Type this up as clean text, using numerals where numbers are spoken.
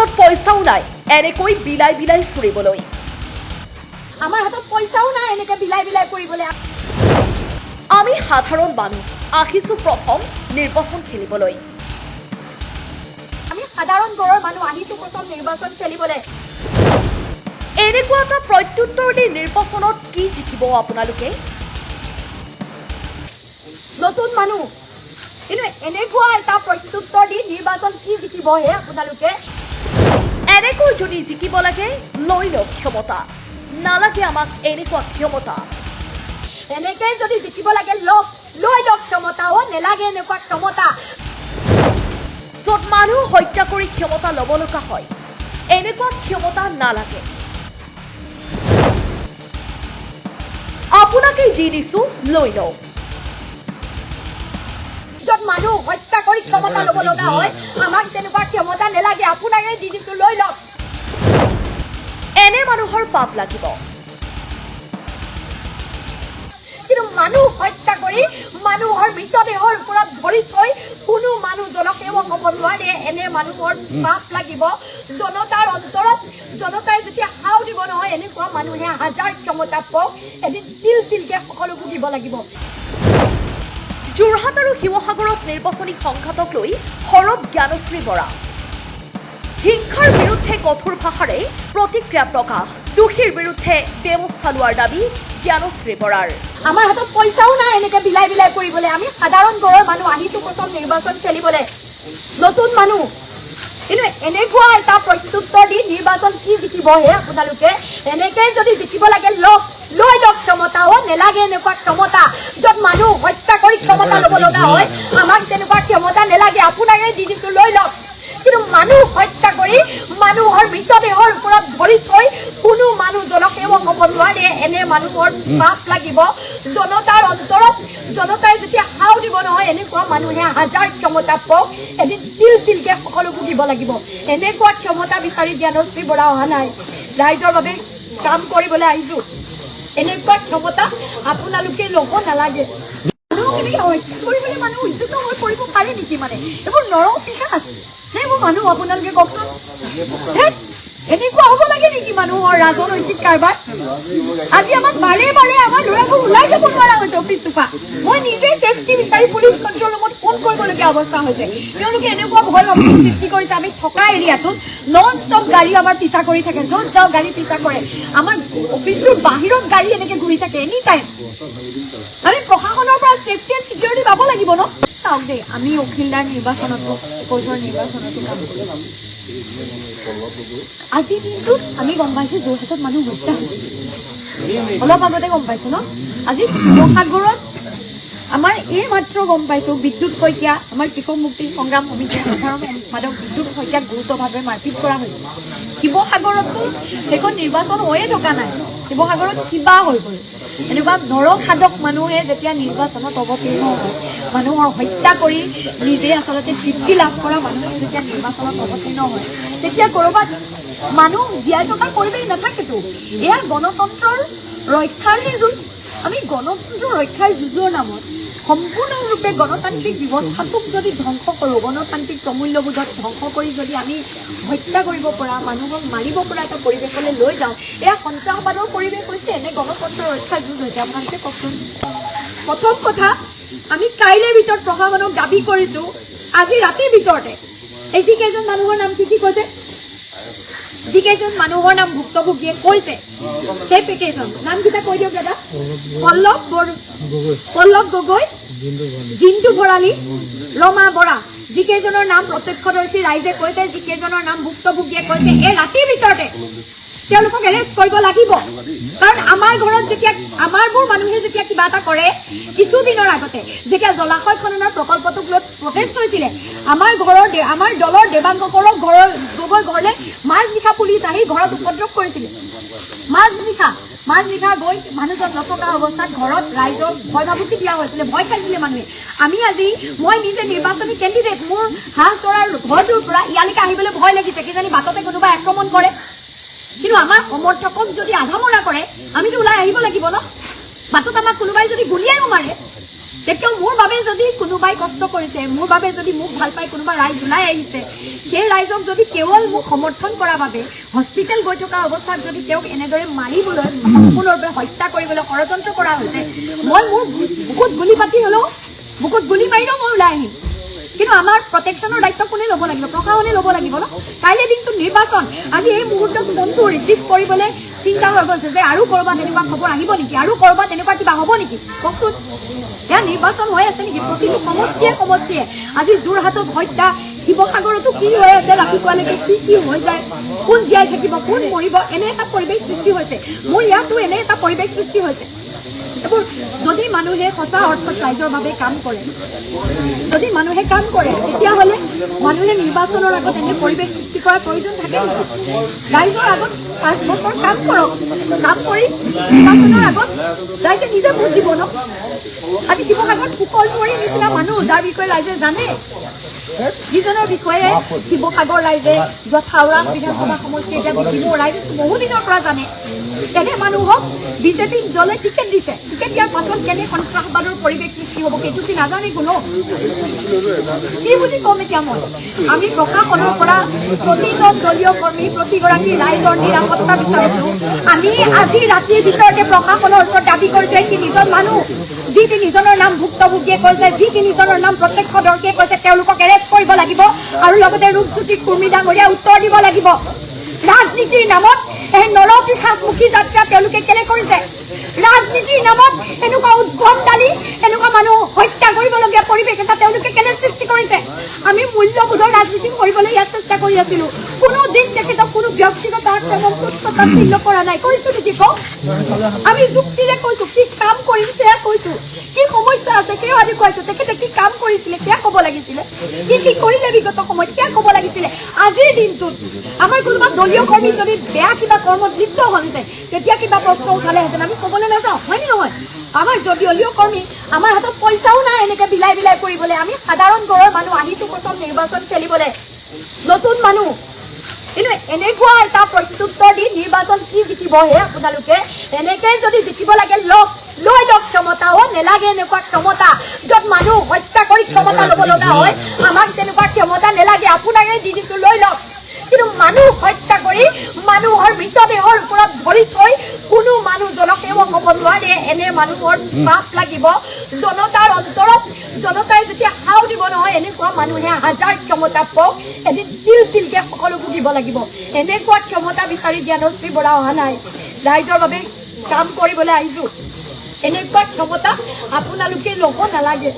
হাতত পইচাও নাই এনেকৈ বিলাই বিলাই ফুৰিবলৈ। আমাৰ হাতত পইচাও নাই এনেকে বিলাই বিলাই ফুৰিবলৈ। আমি সাধাৰণ মানুহ আহিছো প্ৰথম নিৰ্বাচন খেলিবলৈ। আমি সাধাৰণ ঘৰৰ মানুহ আহিছো প্ৰথম নিৰ্বাচন খেলিবলৈ। এনেকুৱা এটা প্ৰত্যুত্তৰ দি নিৰ্বাচনত কি জিকিব আপোনালোকে? নতুন মানুহ, কিন্তু এনেকুৱা এটা প্ৰত্যুত্তৰ দি নিৰ্বাচন কি জিকিব হে আপোনালোকে? এনেকৈ যদি জিকিব লাগে লৈ লওক ক্ষমতা, নালাগে আমাক এনেকুৱা ক্ষমতা। এনেকে যদি জিকিব লাগে লৈ লওক ক্ষমতা, নেলাগে এনেকুৱা ক্ষমতা। য'ত মানুহ হত্যা কৰি ক্ষমতা ল'ব লগা হয় এনেকুৱা ক্ষমতা নালাগে। আপোনাকেই দি দিছো লৈ লওক। য'ত মানুহ হত্যা কৰি ক্ষমতা ল'ব লগা হয় আমাক তেনেকুৱা ক্ষমতা নেলাগে, আপোনাকে দি দিছো লৈ লওক। এনে মানুহৰ পাপ লাগিব। কিন্তু মানুহ হত্যা কৰি মানুহৰ মৃতদেহৰ ওপৰত ভৰি থৈ কোনো মানুহ জনসেৱক হ'ব নোৱাৰে। এনে মানুহৰ পাপ লাগিব। জনতাৰ অন্তৰত জনতাই যেতিয়া হাও দিব নহয়, এনেকুৱা মানুহে হাজাৰ ক্ষমতা পাওক, এদিন তিলকে সকলো ভুগিব লাগিব। যোৰহাট আৰু শিৱসাগৰত নিৰ্বাচনী সংঘাতক লৈ সৰব জ্ঞানশ্ৰী বৰা। হিংসাৰ বিৰুদ্ধে কঠোৰ ভাষাৰে প্ৰতিক্ৰিয়া প্ৰকাশ। দোষীৰ বিৰুদ্ধে ব্যৱস্থা লোৱাৰ দাবী জ্ঞানশ্ৰী বৰাৰ। আমাৰ হাতত পইচাও নাই এনেকে বিলাই বিলাই ফুৰিবলৈ। আমি সাধাৰণ ঘৰৰ মানুহ আহিছো প্ৰথম নিৰ্বাচন খেলিবলৈ। নতুন মানুহ, কিন্তু এনেকুৱা এটা প্ৰত্যুত্তৰ দি নিৰ্বাচন কি জিকিব হে আপোনালোকে? এনেকে যদি জিকিব লাগে লৈ লওক ক্ষমতা, নেলাগে এনেকুৱা ক্ষমতা। য'ত মানুহ হত্যা কৰি ক্ষমতা ল'ব লগা হয় আমাক তেনেকুৱা ক্ষমতা নেলাগে, আপোনাকে দি দিছো লৈ লওক। কিন্তু মানুহ হত্যা কৰি মানুহৰ মৃতদেহৰ ওপৰত ভৰি থৈ কোনো মানুহ জনসেৱক হ'ব নোৱাৰে। এনে মানুহৰ পাপ লাগিব। জনতাৰ অন্তৰত জনতাই যেতিয়া হাও দিব নহয়, এনেকুৱা মানুহে হাজাৰ ক্ষমতা পাওক, এদিন তিলকে সকলো ভুগিব লাগিব। এনেকুৱা ক্ষমতা বিচাৰি জ্ঞানশ্ৰী বৰা অহা নাই, ৰাইজৰ বাবে কাম কৰিবলৈ আহিছো। এনেকুৱা ক্ষমতা আপোনালোকে ল'ব নালাগে। মানুহ কেনেকে হত্যা কৰিবলৈ মানুহ উদ্যত হৈ পৰিব পাৰে নেকি? মানে এইবোৰ নৰপিশাচ নে এইবোৰ মানুহ? আপোনালোকে কওকচোন, এনেকুৱা হ'ব লাগে নেকি মানুহৰ ৰাজনৈতিক কাৰবাৰ? আজি আমাক বাৰে বাৰে আমাৰ ল'ৰাবোৰ ওলাই যাব নোৱাৰা হৈছে অফিচটোৰ পৰা। মই নিজে ছেফটি বিচাৰি পুলিচ কণ্ট্ৰল ৰুমত ফোন কৰিবলগীয়া অৱস্থা হৈছে। তেওঁলোকে এনেকুৱা ভয় ভাবুকি সৃষ্টি কৰিছে। আমি থকা এৰিয়াটোত নন ষ্টপ গাড়ী আমাৰ পিছা কৰি থাকে, য'ত যাওঁ গাড়ী পিছা কৰে। আমাৰ অফিচটোৰ বাহিৰত গাড়ী এনেকে ঘূৰি থাকে এনি টাইম। আমি প্ৰশাসনৰ পৰা ছেফটি এণ্ড ছিকিউৰিটি পাব লাগিব ন? চাওক দেই, আমি অখিলদাৰ নিৰ্বাচনতো একোজৰ নিৰ্বাচনতো কাম কৰোঁ। আজিৰ দিনটোত আমি গম পাইছো যোৰহাটত মানুহ হত্যা হৈছে। অলপ আগতে গম পাইছো ন? আজি শিৱসাগৰত আমাৰ এই মাত্ৰ গম পাইছো বিদ্যুৎ শইকীয়া, আমাৰ কৃষক মুক্তি সংগ্ৰাম সমিতিৰ সাধাৰণ সম্পাদক বিদ্যুৎ শইকীয়াক গুৰুতৰভাৱে মাৰপিট কৰা হৈছে। শিৱসাগৰতো সেইখন নিৰ্বাচন হৈয়ে থকা নাই, শিৱসাগৰত কিবা হৈ গ'ল। এনেকুৱা নৰখাদক মানুহে যেতিয়া নিৰ্বাচনত অৱতীৰ্ণ হয়, মানুহৰ হত্যা কৰি নিজে আচলতে তৃপ্তি লাভ কৰা মানুহে যেতিয়া নিৰ্বাচনত অৱতীৰ্ণ হয়, তেতিয়া ক'ৰবাত মানুহ জীয়াই থকাৰ পৰিৱেশ নাথাকেতো। এয়া গণতন্ত্ৰৰ ৰক্ষাৰহে যুঁজ। আমি গণতন্ত্ৰ ৰক্ষাৰ যুঁজৰ নামত সম্পূৰ্ণৰূপে গণতান্ত্ৰিক ব্যৱস্থাটোক যদি ধ্বংস কৰোঁ, গণতান্ত্ৰিক প্ৰমূল্যবোধক ধ্বংস কৰি যদি আমি হত্যা কৰিব পৰা, মানুহক মাৰিব পৰা এটা পৰিৱেশলৈ লৈ যাওঁ, এয়া সন্ত্ৰাসবাদৰ পৰিৱেশ হৈছে নে গণতন্ত্ৰ ৰক্ষাৰ যুঁজ হৈছে? আপোনালোকে কওকচোন। প্ৰথম কথা, আমি কাইলৈৰ ভিতৰত প্ৰশাসনক দাবী কৰিছো, আজি ৰাতিৰ ভিতৰতে এই যিকেইজন মানুহৰ নাম কি কৈছে, যিকেইজন মানুহৰ নাম ভুক্তভোগীয়ে কৈছে, সেই কেইজন নামকেইটা কৈ দিয়ক দাদা। পল্লৱ গগৈ, জিন্তু ভৰালী, ৰমা বৰা, যিকেইজনৰ নাম প্ৰত্যক্ষদৰ্শী ৰাইজে কৈছে, যিকেইজনৰ নাম ভুক্তভোগীয়ে কৈছে, এই ৰাতিৰ ভিতৰতে তেওঁলোকক এৰেষ্ট কৰিব লাগিব। কাৰণ আমাৰ ঘৰত যেতিয়া আমাৰবোৰ মানুহে যেতিয়া কিবা এটা কৰে, কিছুদিনৰ আগতে যেতিয়া জলাশয় খননৰ প্ৰকল্পটোক লৈ প্ৰটেষ্ট হৈছিলে, আমাৰ দলৰ দেৱাংগসকলক গগৈ ঘৰলৈ মাজনিশা পুলিচ আহি ঘৰত উপদ্ৰৱ কৰিছিলে। মাজনিশা গৈ মানুহজন নথকা অৱস্থাত ঘৰত ৰাইজক ভয় ভাবুকি দিয়া হৈছিলে, ভয় খাইছিলে মানুহে। মই নিজে নিৰ্বাচনী কেণ্ডিডেট, মোৰ হাঁহ চৰাৰ ঘৰটোৰ পৰা ইয়ালৈকে আহিবলৈ ভয় লাগিছে, কিজানি বাটতে কোনোবাই আক্ৰমণ কৰে। কিন্তু আমাৰ সমৰ্থকক যদি আধামৰা কৰে, আমিতো ওলাই আহিব লাগিব ন? বাটত আমাক কোনোবাই যদি গুলিয়াইও মাৰে, তেতিয়াও মোৰ বাবে যদি কোনোবাই কষ্ট কৰিছে, মোৰ বাবে যদি মোক ভাল পাই কোনোবা ৰাইজ ওলাই আহিছে, সেই ৰাইজক যদি কেৱল মোক সমৰ্থন কৰাৰ বাবে হস্পিটেল গৈ থকা অৱস্থাত যদি তেওঁক এনেদৰে মাৰিবলৈ, সম্পূৰ্ণৰূপে হত্যা কৰিবলৈ ষড়যন্ত্ৰ কৰা হৈছে, মই মোৰ বুকুত গুলি পাতি হলেও, বুকুত গুলি মাৰিলেও মই ওলাই আহিম। কিন্তু আমাৰ প্ৰটেকশ্যনৰ দায়িত্ব কোনে ল'ব লাগিব? প্ৰশাসনে ল'ব লাগিব ন। কাইলৈ দিনটো নিৰ্বাচন, আজি এই মুহূৰ্তত ফোনটো ৰিচিভ কৰিবলৈ চিন্তা হৈ গৈছে যে আৰু ক'ৰবাত এনেকুৱা খবৰ আহিব নেকি, আৰু ক'ৰবাত এনেকুৱা কিবা হ'ব নেকি? কওকচোন, এয়া নিৰ্বাচন হৈ আছে নেকি? প্ৰতিটো সমষ্টিয়ে আজি যোৰহাটত হত্যা, শিৱসাগৰতো কি হৈ আছে, ৰাতিপুৱালৈকে কি হৈ যায়, কোন জীয়াই থাকিব, কোন মৰিব, এনে এটা পৰিৱেশ সৃষ্টি হৈছে। মোৰ ইয়াতো এনে এটা পৰিৱেশ সৃষ্টি হৈছে। এইবোৰ যদি মানুহে সঁচা অৰ্থত ৰাইজৰ বাবে কাম কৰে, যদি মানুহে কাম কৰে, তেতিয়াহ'লে মানুহে নিৰ্বাচনৰ আগত এনে পৰিৱেশ সৃষ্টি কৰাৰ প্ৰয়োজন থাকে নেকি? ৰাইজৰ আগত 5 বছৰ কাম কৰক, কাম কৰি নিৰ্বাচনৰ আগত ৰাইজে নিজে ভোট দিব ন। আজি শিৱসাগৰত কুশলকুঁৱৰীৰ নিচিনা মানুহ, যাৰ বিষয়ে ৰাইজে জানে, যিজনৰ বিষয়ে শিৱসাগৰ ৰাইজে, হাওৰা বিধানসভা সমষ্টি এতিয়া বিকিমৌ ৰাইজে বহুদিনৰ পৰা জানে, তেনে মানুহক বিজেপি দলে টিকেট দিছে। টিকেট দিয়াৰ পাছত কেনে সন্ত্ৰাসবাদৰ পৰিৱেশ সৃষ্টি হ'ব সেইটো কি নাজানে কোনো? কি বুলি ক'ম এতিয়া মই? আমি প্ৰশাসনৰ পৰা প্ৰতিজন দলীয় কৰ্মী, প্ৰতিগৰাকী ৰাইজৰ নিৰাপত্তা বিচাৰিছো। আমি আজি ৰাতিৰ ভিতৰতে প্ৰশাসনৰ ওচৰত দাবী কৰিছো, এই তিনিজন মানুহ, যি তিনিজনৰ নাম ভুক্তভোগীয়ে কৈছে, যি তিনিজনৰ নাম প্ৰত্যক্ষদৰ্শীয়ে কৈছে, তেওঁলোকক এৰেষ্ট কৰিব লাগিব আৰু লগতে ৰূপজ্যোতি কুৰ্মী ডাঙৰীয়া উত্তৰ দিব লাগিব। ৰাজনীতিৰ নামত এই নৰপিশাচমুখী যাত্ৰা তেওঁলোকে কেলে কৰিছে? ৰাজনীতিৰ নামত এনেকুৱা উদ্ভৱ দালি, এনেকুৱা মানুহ হত্যা কৰিবলগীয়া পৰিৱেশ এটা তেওঁলোকে কেলে সৃষ্টি কৰিছে? আমি মূল্যবোধৰ ৰাজনীতি কৰিবলৈ ইয়াত চেষ্টা কৰি আছিলো। কোনো দিন তেখেতক কোনো ব্যক্তিগত আক্ৰমণ তুচ্ছতাচ্ছিল্য কৰা নাই। কৰিছো নেকি কওক? আমি যুক্তিৰে কৈছো, কি কাম কৰিম সেয়া কৈছো, কি সমস্যা আছে সেয়াও আজি কৈছো। তেখেতে কি কাম কৰিছিলে সেয়া ক'ব লাগিছিলে, কি কৰিলে বিগত সময়ত সেয়া ক'ব লাগিছিলে। আজিৰ দিনটোত আমাৰ কোনোবা দলীয় কৰ্মী যদি বেয়া কিবা কৰ্মত লিপ্ত হ'লহেঁতেন, তেতিয়া কিবা প্ৰশ্ন উঠালেহেঁতেন, আমি ক'বলৈ নাযাওঁ, হয়নে নহয়? আমাৰ দলীয় কৰ্মী, আমাৰ হাতত পইচাও নাই এনেকে বিলাই কৰিবলৈ। আমি সাধাৰণ ঘৰৰ মানুহ, আহিছো প্ৰথম নিৰ্বাচন খেলিবলৈ, নতুন মানুহ। কিন্তু এনেকুৱা এটা প্ৰত্যুত্তৰ দি নিৰ্বাচন কি জিকিব হে আপোনালোকে? এনেকে যদি জিকিব লাগে লৈ লওক ক্ষমতা। নেলাগে এনেকুৱা ক্ষমতা য'ত মানুহ হত্যা কৰি ক্ষমতা ল'ব লগা হয়। আমাক তেনেকুৱা ক্ষমতা নেলাগে, আপোনাকে দি দিছো, লৈ লওক। কিন্তু মানুহ হত্যা কৰি মানুহৰ মৃতদেহৰ ওপৰত ভৰি থৈ কোনো মানুহ জনসেৱক হ'ব নোৱাৰে। এনে মানুহৰ পাপ লাগিব জনতাৰ অন্তৰত। জনতাই যেতিয়া সাও দিব নহয়, এনেকুৱা মানুহে হাজাৰ ক্ষমতা পাওক, এদিন তিলকে সকলো ভুগিব লাগিব। এনেকুৱা ক্ষমতা বিচাৰি জ্ঞানশ্ৰী বৰা অহা নাই, ৰাইজৰ বাবে কাম কৰিবলৈ আহিছো। এনেকুৱা ক্ষমতা আপোনালোকে ল'ব নালাগে।